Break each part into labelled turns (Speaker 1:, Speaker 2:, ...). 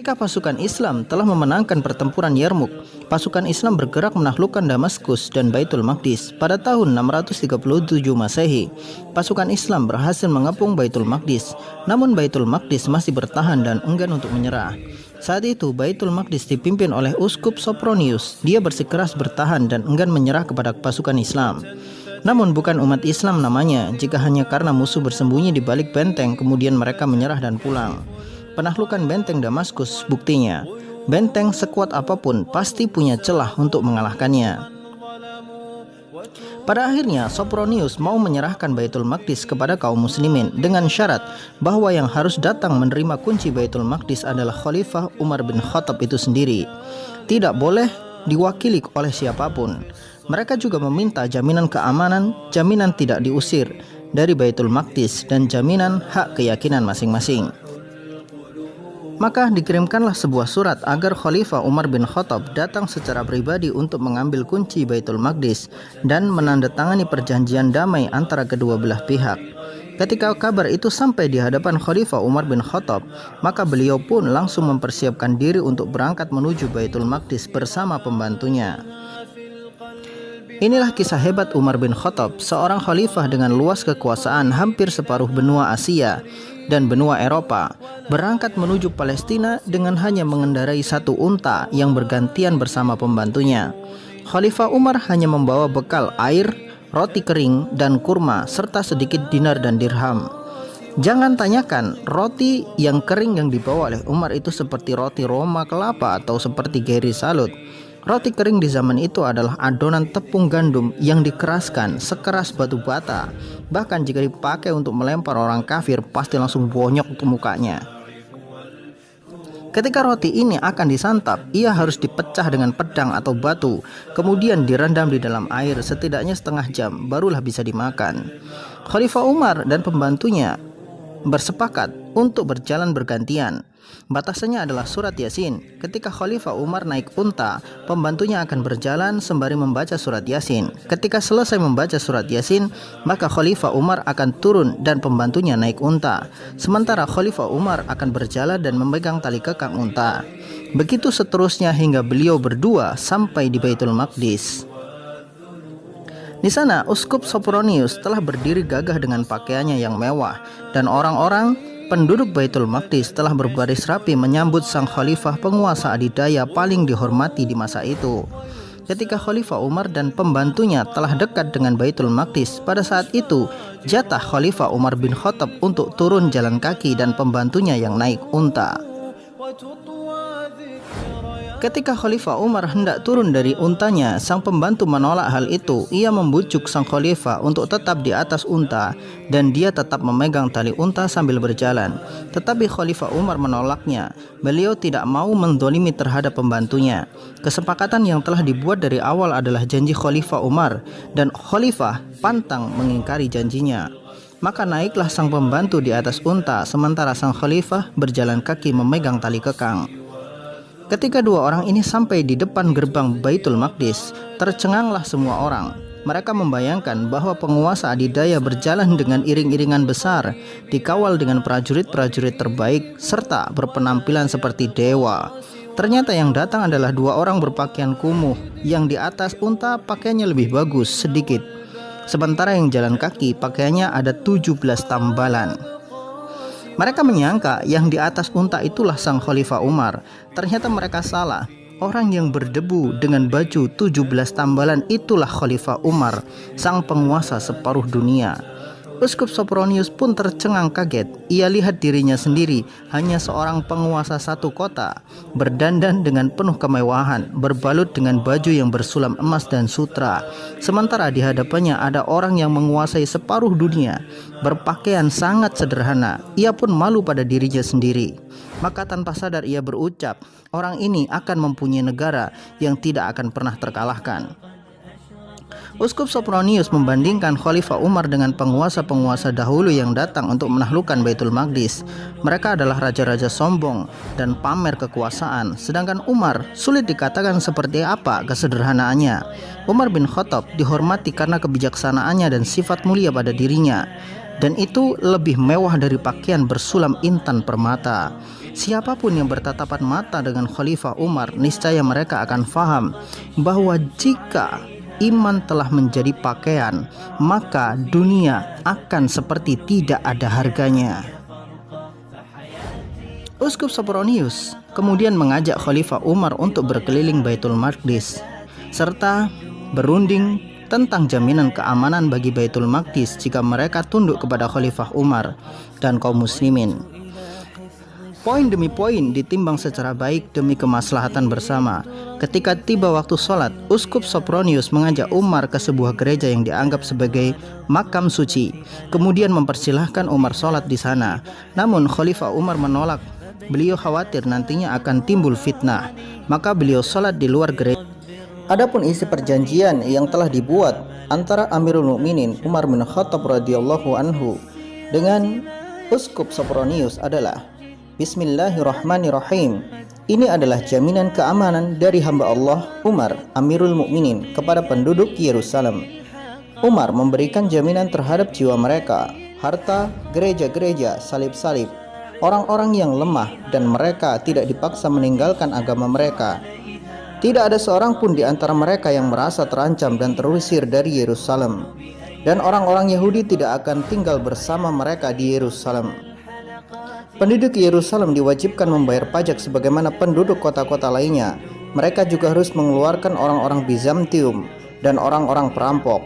Speaker 1: Ketika pasukan Islam telah memenangkan pertempuran Yarmuk, pasukan Islam bergerak menaklukkan Damaskus dan Baitul Maqdis. Pada tahun 637 Masehi, pasukan Islam berhasil mengepung Baitul Maqdis. Namun Baitul Maqdis masih bertahan dan enggan untuk menyerah. Saat itu Baitul Maqdis dipimpin oleh Uskup Sopronius. Dia bersikeras bertahan dan enggan menyerah kepada pasukan Islam. Namun bukan umat Islam namanya jika hanya karena musuh bersembunyi di balik benteng kemudian mereka menyerah dan pulang. Penaklukan benteng Damaskus buktinya, benteng sekuat apapun pasti punya celah untuk mengalahkannya. Pada akhirnya Sopronius mau menyerahkan Baitul Maqdis kepada kaum muslimin dengan syarat bahwa yang harus datang menerima kunci Baitul Maqdis adalah Khalifah Umar bin Khattab itu sendiri. Tidak boleh diwakili oleh siapapun. Mereka juga meminta jaminan keamanan, jaminan tidak diusir dari Baitul Maqdis, dan jaminan hak keyakinan masing-masing. Maka dikirimkanlah sebuah surat agar Khalifah Umar bin Khattab datang secara pribadi untuk mengambil kunci Baitul Maqdis dan menandatangani perjanjian damai antara kedua belah pihak. Ketika kabar itu sampai di hadapan Khalifah Umar bin Khattab, maka beliau pun langsung mempersiapkan diri untuk berangkat menuju Baitul Maqdis bersama pembantunya. Inilah kisah hebat Umar bin Khattab, seorang khalifah dengan luas kekuasaan hampir separuh benua Asia dan benua Eropa, berangkat menuju Palestina dengan hanya mengendarai satu unta yang bergantian bersama pembantunya. Khalifah Umar hanya membawa bekal air, roti kering, dan kurma, serta sedikit dinar dan dirham. Jangan tanyakan roti yang kering yang dibawa oleh Umar itu seperti roti Roma kelapa atau seperti Geri Salut. Roti kering di zaman itu adalah adonan tepung gandum yang dikeraskan sekeras batu bata. Bahkan jika dipakai untuk melempar orang kafir pasti langsung bonyok ke mukanya. Ketika roti ini akan disantap, ia harus dipecah dengan pedang atau batu, kemudian direndam di dalam air setidaknya setengah jam, barulah bisa dimakan. Khalifah Umar dan pembantunya bersepakat untuk berjalan bergantian. Batasannya adalah surat Yasin. Ketika Khalifah Umar naik unta, pembantunya akan berjalan sembari membaca surat Yasin. Ketika selesai membaca surat Yasin, maka Khalifah Umar akan turun dan pembantunya naik unta. Sementara Khalifah Umar akan berjalan dan memegang tali kekang unta. Begitu seterusnya hingga beliau berdua sampai di Baitul Maqdis. Di sana, Uskup Sopronius telah berdiri gagah dengan pakaiannya yang mewah, dan orang-orang penduduk Baitul Maqdis telah berbaris rapi menyambut sang khalifah penguasa adidaya paling dihormati di masa itu. Ketika Khalifah Umar dan pembantunya telah dekat dengan Baitul Maqdis, pada saat itu jatah Khalifah Umar bin Khattab untuk turun jalan kaki dan pembantunya yang naik unta. Ketika Khalifah Umar hendak turun dari untanya, sang pembantu menolak hal itu. Ia membujuk sang khalifah untuk tetap di atas unta dan dia tetap memegang tali unta sambil berjalan. Tetapi Khalifah Umar menolaknya. Beliau tidak mau mendolimi terhadap pembantunya. Kesepakatan yang telah dibuat dari awal adalah janji Khalifah Umar, dan khalifah pantang mengingkari janjinya. Maka naiklah sang pembantu di atas unta, sementara sang khalifah berjalan kaki memegang tali kekang. Ketika dua orang ini sampai di depan gerbang Baitul Maqdis, tercenganglah semua orang. Mereka membayangkan bahwa penguasa adidaya berjalan dengan iring-iringan besar, dikawal dengan prajurit-prajurit terbaik, serta berpenampilan seperti dewa. Ternyata yang datang adalah dua orang berpakaian kumuh, yang di atas unta pakaiannya lebih bagus sedikit. Sementara yang jalan kaki pakaiannya ada 17 tambalan. Mereka menyangka yang di atas unta itulah sang Khalifah Umar. Ternyata mereka salah. Orang yang berdebu dengan baju 17 tambalan itulah Khalifah Umar, sang penguasa separuh dunia. Uskup Sopronius pun tercengang kaget. Ia lihat dirinya sendiri hanya seorang penguasa satu kota, berdandan dengan penuh kemewahan, berbalut dengan baju yang bersulam emas dan sutra. Sementara di hadapannya ada orang yang menguasai separuh dunia, berpakaian sangat sederhana. Ia pun malu pada dirinya sendiri. Maka tanpa sadar ia berucap, orang ini akan mempunyai negara yang tidak akan pernah terkalahkan. Uskup Sopronius membandingkan Khalifah Umar dengan penguasa-penguasa dahulu yang datang untuk menaklukkan Baitul Maqdis. Mereka adalah raja-raja sombong dan pamer kekuasaan, sedangkan Umar sulit dikatakan seperti apa kesederhanaannya. Umar bin Khattab dihormati karena kebijaksanaannya dan sifat mulia pada dirinya. dan itu lebih mewah dari pakaian bersulam intan permata. Siapapun yang bertatapan mata dengan Khalifah Umar, niscaya mereka akan faham bahwa jika iman telah menjadi pakaian, maka dunia akan seperti tidak ada harganya. Uskup Sopronius kemudian mengajak Khalifah Umar untuk berkeliling Baitul Maqdis serta berunding tentang jaminan keamanan bagi Baitul Maqdis jika mereka tunduk kepada Khalifah Umar dan kaum muslimin. Poin demi poin ditimbang secara baik demi kemaslahatan bersama. Ketika tiba waktu sholat, Uskup Sopronius mengajak Umar ke sebuah gereja yang dianggap sebagai makam suci, kemudian mempersilahkan Umar sholat di sana. Namun Khalifah Umar menolak. Beliau khawatir nantinya akan timbul fitnah, maka beliau sholat di luar gereja. Adapun isi perjanjian yang telah dibuat antara Amirul Mukminin Umar bin Khattab radhiyallahu anhu dengan Uskup Sopronius adalah Bismillahirrahmanirrahim. Ini adalah jaminan keamanan dari hamba Allah Umar Amirul Mukminin kepada penduduk Yerusalem. Umar memberikan jaminan terhadap jiwa mereka, harta, gereja-gereja, salib-salib, orang-orang yang lemah, dan mereka tidak dipaksa meninggalkan agama mereka. Tidak ada seorang pun di antara mereka yang merasa terancam dan terusir dari Yerusalem, dan orang-orang Yahudi tidak akan tinggal bersama mereka di Yerusalem. Penduduk Yerusalem diwajibkan membayar pajak sebagaimana penduduk kota-kota lainnya. Mereka juga harus mengeluarkan orang-orang Bizantium dan orang-orang perampok.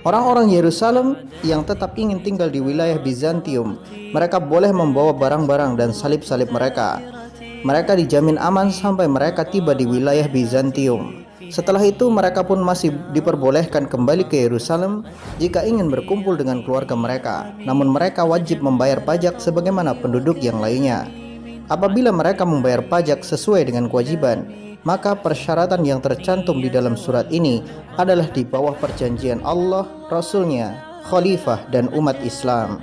Speaker 1: Orang-orang Yerusalem yang tetap ingin tinggal di wilayah Bizantium, mereka boleh membawa barang-barang dan salib-salib mereka. Mereka dijamin aman sampai mereka tiba di wilayah Bizantium. Setelah itu mereka pun masih diperbolehkan kembali ke Yerusalem jika ingin berkumpul dengan keluarga mereka. Namun mereka wajib membayar pajak sebagaimana penduduk yang lainnya. Apabila mereka membayar pajak sesuai dengan kewajiban, maka persyaratan yang tercantum di dalam surat ini adalah di bawah perjanjian Allah, Rasulnya, Khalifah, dan umat Islam.